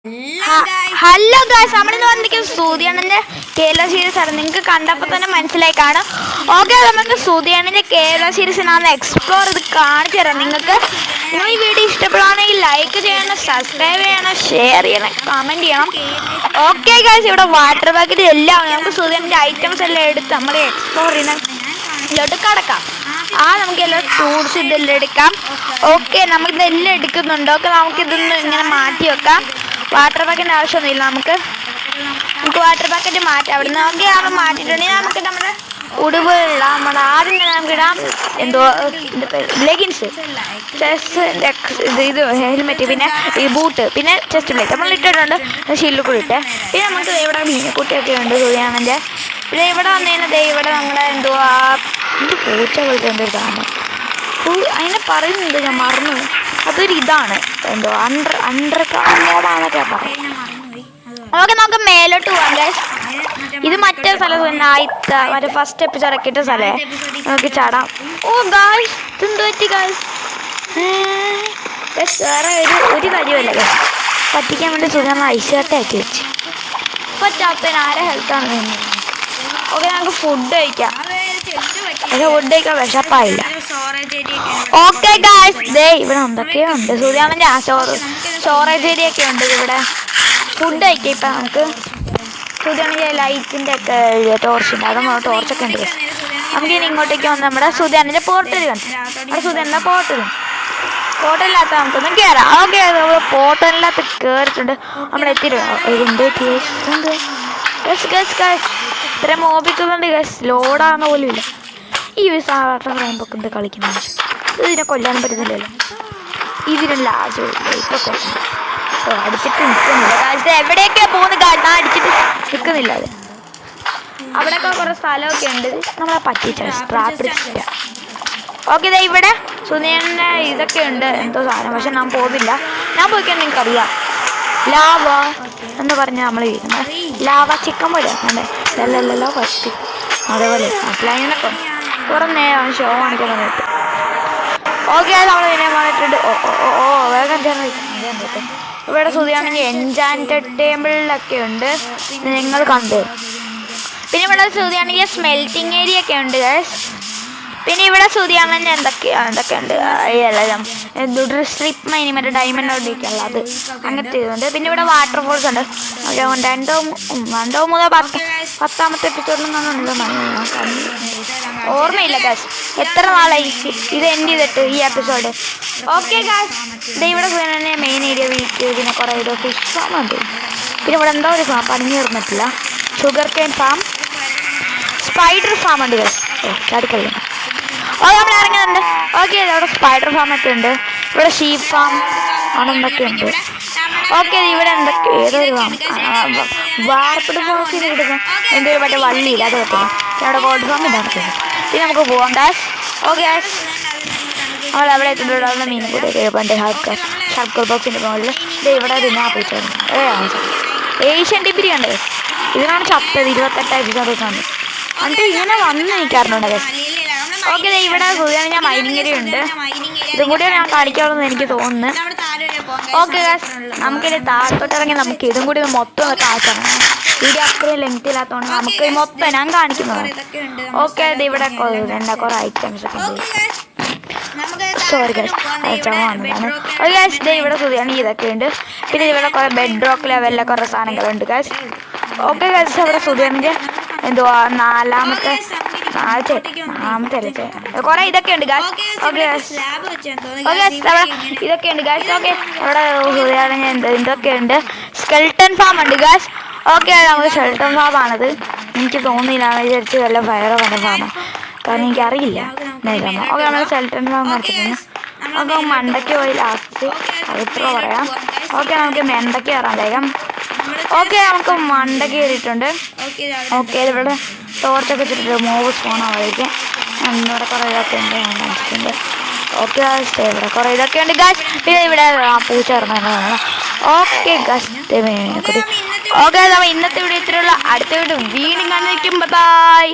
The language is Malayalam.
ഹലോ ഗായ്സ്, നമ്മളിന്ന് വന്നിരിക്കുന്നത് സൂര്യണ്ണന്റെ കേരള സീരീസ് ആണ്. നിങ്ങൾക്ക് കണ്ടപ്പോൾ തന്നെ മനസ്സിലായി കാണും. ഓക്കെ, നമുക്ക് സൂര്യണ്ണന്റെ കേരള സീരീസിനാണ് എക്സ്പ്ലോർ ഇത് കാണിച്ചു തരാം. നിങ്ങൾ ഈ വീഡിയോ ഇഷ്ടപ്പെടുകയാണെങ്കിൽ ലൈക്ക് ചെയ്യണം, സബ്സ്ക്രൈബ് ചെയ്യണം, ഷെയർ ചെയ്യണം, കമൻറ്റ് ചെയ്യണം. ഓക്കെ ഗായ്സ്, ഇവിടെ വാട്ടർ പാക്കറ്റ് എല്ലാം നമുക്ക് സൂര്യണ്ണന്റെ ഐറ്റംസ് എല്ലാം എടുത്ത് നമ്മൾ എക്സ്പ്ലോർ ചെയ്യുന്ന ഇതിലോട്ട് കടക്കാം. നമുക്ക് എല്ലാം ഫ്രൂട്ട്സ് ഇതെല്ലാം എടുക്കാം. ഓക്കെ, നമുക്കിതെല്ലാം എടുക്കുന്നുണ്ട്. ഓക്കെ, നമുക്കിതൊന്ന് ഇങ്ങനെ മാറ്റി വെക്കാം. വാട്ടർ പാക്കറ്റിൻ്റെ ആവശ്യമൊന്നുമില്ല. നമുക്ക് വാട്ടർ പാക്കറ്റ് മാറ്റാം. അവിടെ നിന്ന് ഓക്കെ നമ്മൾ മാറ്റിയിട്ടുണ്ടെങ്കിൽ നമുക്ക് നമ്മുടെ ഉടുപ്പ് ഇടാം. നമ്മുടെ ആദ്യം തന്നെ നമുക്ക് ഇടാം ലെഗിൻസ്, ഇത് ഹെൽമെറ്റ്, പിന്നെ ഈ ബൂട്ട്, പിന്നെ ചെസ്റ്റ് പ്ലേറ്റ് നമ്മൾ ഇട്ടിട്ടുണ്ട്. ഷീൽഡ് കൂടി ഇട്ട് പിന്നെ നമുക്ക് ഇവിടെ മീനക്കുട്ടിയൊക്കെ ഉണ്ട് സൂര്യാണൻ്റെ. പിന്നെ ഇവിടെ വന്നതിന് ഇവിടെ നമ്മുടെ പൂച്ച പോലത്തെ എന്തൊരു സാധനം അതിനെ പറയുന്നുണ്ട്, ഞാൻ മറന്നു. അതൊരു ഇതാണ് അണ്ടർഗ്രൗണ്ടാന്നൊക്കെ പറയും. ഓക്കെ, നമുക്ക് മേലോട്ട് പോകാം ഗൈസ്. ഇത് മറ്റേ സ്ഥലം മറ്റേ ഫസ്റ്റ് എപ്പിസോഡൊക്കെ ഇട്ട സ്ഥലമേ. നമുക്ക് ചാടാം. ഓ ഗായ്സ്, ഇതെന്ത് പറ്റി ഗായ്സ്? വേറെ ഒരു കാര്യമല്ല ഗൈസ്, പറ്റിക്കാൻ വേണ്ടി സുഖം ഐശ്വര്യമാക്കി വെച്ച് ഇപ്പം ചാപ്പൻ ആരെ ഹെൽത്താണ് വേണ്ടത്. ഓക്കെ, നമുക്ക് ഫുഡ് കഴിക്കാം. ഫുഡ് കഴിക്കാൻ വിശപ്പായില്ല. ഓക്കെ ഗായ്സ്, ഇവിടെ എന്തൊക്കെയോ ഉണ്ട്. സൂര്യാമൻ്റെ സ്റ്റോറേജ് ഏരിയ ഒക്കെ ഉണ്ട് ഇവിടെ. ഫുഡ് കഴിക്കാം. ഇപ്പം നമുക്ക് സൂര്യാമൻ്റെ ലൈറ്റിൻ്റെ ഒക്കെ ടോർച്ചുണ്ട്. അത് ടോർച്ചൊക്കെ ഉണ്ട്. നമുക്കിനി ഇങ്ങോട്ടേക്ക് വന്ന് നമ്മുടെ സൂര്യാമൻ്റെ പോർട്ടൽ കണ്ടു. നമ്മുടെ സൂര്യാമൻ്റെ പോർട്ടലിനകത്ത് നമുക്കൊന്നും കയറാം. ഓക്കെ, നമ്മൾ പോർട്ടലിനകത്ത് കയറിയിട്ടുണ്ട്. നമ്മൾ എത്തിയിട്ടുണ്ട്. ഇത്ര മോപിക്കുന്നുണ്ട് ഗസ്, ലോഡാകുന്ന പോലും ഇല്ല. ഈ സാധാരണ പറയുമ്പോൾ എന്ത് കളിക്കുന്നത്? ഇതിനെ കൊല്ലാനും പറ്റുന്നില്ലല്ലോ. ഇതിന് ലാസ്റ്റ് ഇപ്പൊ അടിച്ചിട്ട് നിൽക്കുന്നില്ല. കാലത്ത് എവിടെയൊക്കെ പോകുന്ന കാലത്ത് അടിച്ചിട്ട് നിൽക്കുന്നില്ല. അത് അവിടെയൊക്കെ കുറേ സ്ഥലമൊക്കെ ഉണ്ട്. നമ്മളെ പറ്റിച്ച. ഓക്കെ, ഇതാ ഇവിടെ സുനിയൻ്റെ ഇതൊക്കെ ഉണ്ട്, എന്തോ സാധനം. പക്ഷെ ഞാൻ പോകുന്നില്ല. ഞാൻ പോയിക്കാൻ നിങ്ങൾക്കറിയാം. ലാവ എന്ന് പറഞ്ഞാൽ നമ്മൾ ചെയ്യുന്നത് ലാവ ചിക്കൻ പോലെ അല്ലല്ലോ ഫസ്റ്റ് അതേപോലെ പ്ലൈനൊക്കെ കുറേ നേരം ഷോ കാണിക്കാൻ വന്നിട്ട്. ഓക്കെ, നമ്മൾ പിന്നെ വന്നിട്ടുണ്ട്. വേഗം ഇവിടെ സുതിയാണെങ്കിൽ എൻചാൻറ്റഡ് ടേബിളിലൊക്കെ ഉണ്ട്, നിങ്ങൾ കണ്ടു. പിന്നെ ഇവിടെ സുതിയാണെങ്കിൽ സ്മെൽറ്റിംഗ് ഏരിയ ഒക്കെ ഉണ്ട് ഗൈസ്. പിന്നെ ഇവിടെ സൂര്യാമൻ്റെ എന്തൊക്കെയുണ്ട് സ്ട്രിപ്പ് മൈനി മറ്റേ ഡയമണ്ട് ഓടിക്കുള്ള അത് അങ്ങനത്തെ ഇതുണ്ട്. പിന്നെ ഇവിടെ വാട്ടർഫോൾസ് ഉണ്ട്. രണ്ടോ മൂന്നോ പത്താമത്തെ എപ്പിസോഡിൽ ഓർമ്മയില്ല ഗാസ്, എത്ര നാളായി ഇത് എൻഡ് ചെയ്തിട്ട് ഈ എപ്പിസോഡ്. ഓക്കെ ഗാസ്, ഇവിടെ സൂര്യനെ മെയിൻ ഏരിയ വീക്ക്. പിന്നെ കുറേ ഫിഷ് ഫാം ഉണ്ട്. പിന്നെ ഇവിടെ എന്തോ ഒരു ഫാം പണിഞ്ഞു തീർന്നിട്ടില്ല, sugar cane farm, spider farm ഉണ്ട് ഗാസ്. ചാടിക്കളിക്കണം. നമ്മൾ ഇറങ്ങുന്നുണ്ട്. ഓക്കെ, അവിടെ സ്പൈഡർ ഫാം ഒക്കെ ഉണ്ട്. ഇവിടെ ഷീപ്പ് ഫാം അതെന്തൊക്കെ ഉണ്ട്. ഓക്കെ, ഇവിടെ എന്തൊക്കെ ഏതൊരു ഫാം വാർപ്പിട് ഫോറസ്റ്റ് കിട്ടുന്നത് എന്തൊരു മറ്റേ വള്ളിയില്ല അത് കിട്ടുന്നു. അവിടെ ഗോൾഡ് ഫാം ഇതാണ്. പിന്നെ നമുക്ക് പോകാം ഗാസ്. ഓക്കെ ഗാസ്, നമ്മൾ അവിടെ എത്തുമ്പോഴുള്ള മീൻ കൂടെ പണ്ട് ഷർക്കർ ബോക്സിൻ്റെ മുകളിൽ ഇവിടെ പിന്നെ ഏഷ്യൻ ടിപ്പിരി കണ്ടേ. ഇതിനാണ് ചത്തത് 28 എപ്പിസോഡ് കണ്ടു. എന്നിട്ട് ഇങ്ങനെ വന്ന് നിൽക്കാറുണ്ട് ഗാസ്. ഓക്കെ, ഇവിടെ സൂര്യാണെങ്കിൽ ഞാൻ മൈനിങ് ഏരിയ ഉണ്ട്. ഇതും കൂടി ഞാൻ കാണിക്കാമെന്ന് എനിക്ക് തോന്നുന്നു. ഓക്കെ ഗാസ്, നമുക്കിനി താഴത്തോട്ടിറങ്ങി നമുക്ക് ഇതും കൂടി മൊത്തം കാണിക്കണം. വീഡിയോ അത്രയും ലെങ്ത് ഇല്ലാത്തതുകൊണ്ട് നമുക്ക് മൊത്തം ഞാൻ കാണിക്കുന്നതാണ്. ഓക്കെ, ഇത് ഇവിടെ കുറേ ഐറ്റംസ് ഒക്കെ ഉണ്ട്. സോറി ഗാസ്, വന്നതാണ്. ഓക്കെ ഗാസ്, ഇവിടെ സൂര്യാണെങ്കിൽ ഇതൊക്കെ ഉണ്ട്. പിന്നെ ഇവിടെ കുറേ ബെഡ് റോക്ക് ലെവലിലെ കുറേ സാധനങ്ങളുണ്ട് ഗാസ്. ഓക്കെ ഗാസ്, ഇവിടെ സൂര്യാണെങ്കിൽ നാലാമത്തെ കുറെ ഇതൊക്കെ ഉണ്ട് ഗാസ്. ഓക്കെ ഇതൊക്കെ ഉണ്ട് ഗാസ്. ഓക്കെ, അവിടെ ഇതൊക്കെ ഉണ്ട്. സ്കെൽട്ടൺ ഫാം ഉണ്ട് ഗാസ്. ഓക്കെ, നമുക്ക് സ്കെൽട്ടൺ ഫാം ആണത്. എനിക്ക് തോന്നിയില്ല, വിചാരിച്ച് വല്ല ഫയറോ വന്ന ഫാമാണ്, കാരണം എനിക്കറിയില്ല. ഓക്കെ, നമ്മൾ സ്കെൽട്ടൺ ഫാം കാണിച്ചിട്ടുണ്ട്. നമുക്ക് മണ്ടയ്ക്ക് പോയി ലാസ്റ്റ് അതിത്ര പറയാം. ഓക്കെ, നമുക്ക് മണ്ടയ്ക്ക് കയറാൻ വേഗം. ഓക്കെ, നമുക്ക് മണ്ടയ്ക്ക് കയറിയിട്ടുണ്ട്. ഓക്കെ, ഇവിടെ ടോർച്ചൊക്കെ വെച്ചിട്ട് മൂവ് സ്പോണാവായിരിക്കും. ഇവിടെ കുറേ ഇതൊക്കെ ഉണ്ട്, ഞാൻ കാണിച്ചിട്ടുണ്ട്. ഓക്കെ ഗാസ്, ഇവിടെ കുറേ ഇതൊക്കെ ഉണ്ട് ഗാസ്. പിന്നെ ഇവിടെ പൂച്ച ഇറങ്ങുന്നതാണ്. ഓക്കെ ഗാസ്, ഓക്കെ, നമ്മൾ ഇന്നത്തെ വീഡിയോ ഇത്രയുള്ള. അടുത്ത വീഡിയോ വീണ്ടും കണ്ടിരിക്കും. ബൈ.